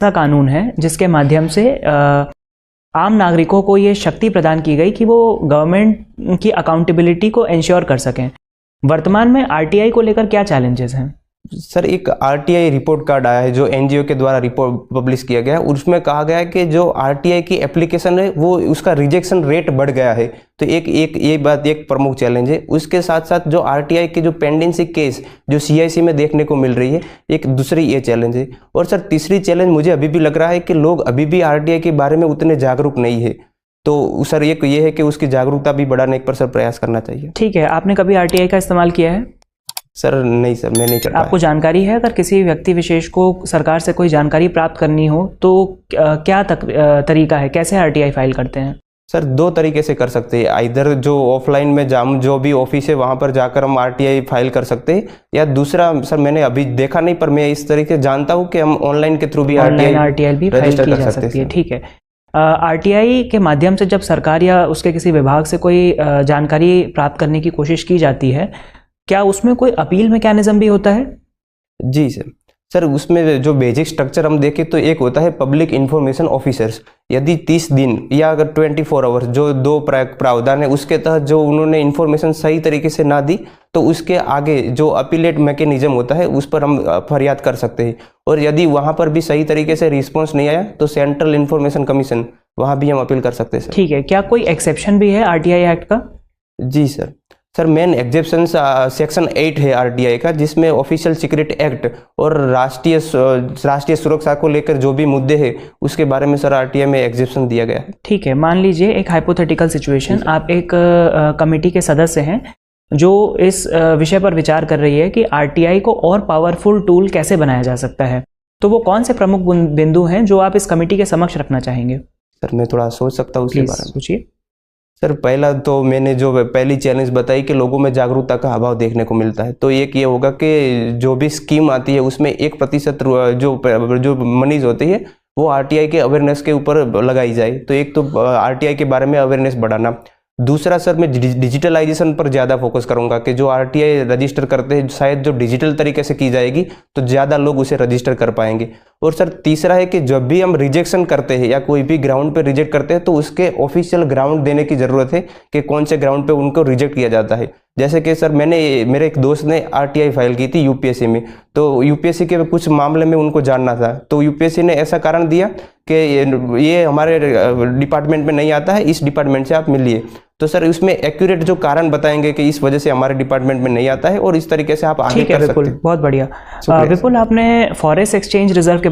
ऐसा कानून है जिसके माध्यम से आम नागरिकों को ये शक्ति प्रदान की गई कि वो गवर्नमेंट की अकाउंटेबिलिटी को इंश्योर कर सकें। वर्तमान में आरटीआई को लेकर क्या चैलेंजेस हैं? सर, एक आरटीआई रिपोर्ट कार्ड आया है जो एनजीओ के द्वारा रिपोर्ट पब्लिश किया गया है। उसमें कहा गया है कि जो आरटीआई की एप्लीकेशन है वो उसका रिजेक्शन रेट बढ़ गया है। तो ये बात एक प्रमुख चैलेंज है। उसके साथ साथ जो आरटीआई के जो पेंडेंसी केस जो सीआईसी में देखने को मिल रही है, एक दूसरी ये चैलेंज है। और सर, तीसरी चैलेंज मुझे अभी भी लग रहा है कि लोग अभी भी आरटीआई के बारे में उतने जागरूक नहीं है। तो सर, ये है कि उसकी जागरूकता भी बढ़ाने पर सर प्रयास करना चाहिए। ठीक है, आपने कभी आरटीआई का इस्तेमाल किया है? सर नहीं सर, मैं नहीं कर पाया। आपको जानकारी है अगर किसी व्यक्ति विशेष को सरकार से कोई जानकारी प्राप्त करनी हो तो क्या तरीका है, कैसे आरटीआई फाइल करते हैं? सर, दो तरीके से कर सकते हैं। इधर जो ऑफलाइन में जो भी ऑफिस है वहाँ पर जाकर हम आरटीआई फाइल कर सकते हैं, या दूसरा सर मैंने अभी देखा नहीं पर मैं इस तरीके जानता हूँ कि हम ऑनलाइन के थ्रू भी आरटीआई भी फाइल की जा सकती है। ठीक है, आरटीआई के माध्यम से जब सरकार या उसके किसी विभाग से कोई जानकारी प्राप्त करने की कोशिश की जाती है, क्या उसमें कोई अपील मैकेनिज्म भी होता है? जी सर, उसमें जो बेसिक स्ट्रक्चर हम देखें तो एक होता है पब्लिक इंफॉर्मेशन ऑफिसर्स। यदि 30 दिन या अगर 24 आवर्स जो दो प्रावधान है उसके तहत जो उन्होंने इन्फॉर्मेशन सही तरीके से ना दी तो उसके आगे जो अपीलेट मैकेनिज्म होता है उस पर हम फरियाद कर सकते हैं। और यदि वहाँ पर भी सही तरीके से रिस्पॉन्स नहीं आया तो सेंट्रल इंफॉर्मेशन कमीशन वहाँ भी हम अपील कर सकते हैं सर। ठीक है, क्या कोई एक्सेप्शन भी है आरटीआई एक्ट का? जी सर, मेन एग्जेप्शन सेक्शन 8 है आरटीआई का, जिसमें ऑफिशियल सीक्रेट एक्ट और राष्ट्रीय सुरक्षा को लेकर जो भी मुद्दे हैं उसके बारे में सर आरटीआई में एग्जेप्शन दिया गया है। ठीक है, मान लीजिए एक हाइपोथेटिकल सिचुएशन, आप एक कमेटी के सदस्य हैं जो इस विषय पर विचार कर रही है कि आरटीआई को और पावरफुल टूल कैसे बनाया जा सकता है, तो वो कौन से प्रमुख बिंदु हैं जो आप इस कमेटी के समक्ष रखना चाहेंगे? सर, मैं थोड़ा सोच सकता हूँ उसके बारे में। सोचिए। सर, पहला तो मैंने जो पहली चैलेंज बताई कि लोगों में जागरूकता का अभाव देखने को मिलता है, तो एक ये होगा कि जो भी स्कीम आती है उसमें 1% जो मनीज होती है वो आरटीआई के अवेयरनेस के ऊपर लगाई जाए। तो एक तो आरटीआई के बारे में अवेयरनेस बढ़ाना। दूसरा सर, मैं डिजिटलाइजेशन पर ज़्यादा फोकस करूंगा कि जो आरटीआई रजिस्टर करते हैं शायद जो डिजिटल तरीके से की जाएगी तो ज़्यादा लोग उसे रजिस्टर कर पाएंगे। और सर, तीसरा है कि जब भी हम रिजेक्शन करते हैं या कोई भी ग्राउंड पे रिजेक्ट करते हैं तो उसके ऑफिशियल ग्राउंड देने की ज़रूरत है कि कौन से ग्राउंड पे उनको रिजेक्ट किया जाता है। जैसे कि सर, मेरे एक दोस्त ने आरटीआई फाइल की थी यूपीएससी में, तो यूपीएससी के कुछ मामले में उनको जानना था, तो यूपीएससी ने ऐसा कारण दिया कि ये हमारे डिपार्टमेंट में नहीं आता है, इस डिपार्टमेंट से आप मिलिए। तो सर, उसमें एक्यूरेट जो कारण बताएंगे कि इस वजह से हमारे डिपार्टमेंट में नहीं आता है और इस तरीके से आप आगे कर सकते हैं। बहुत बढ़िया। विपुल, आपने फॉरेस्ट एक्सचेंज रिजर्व के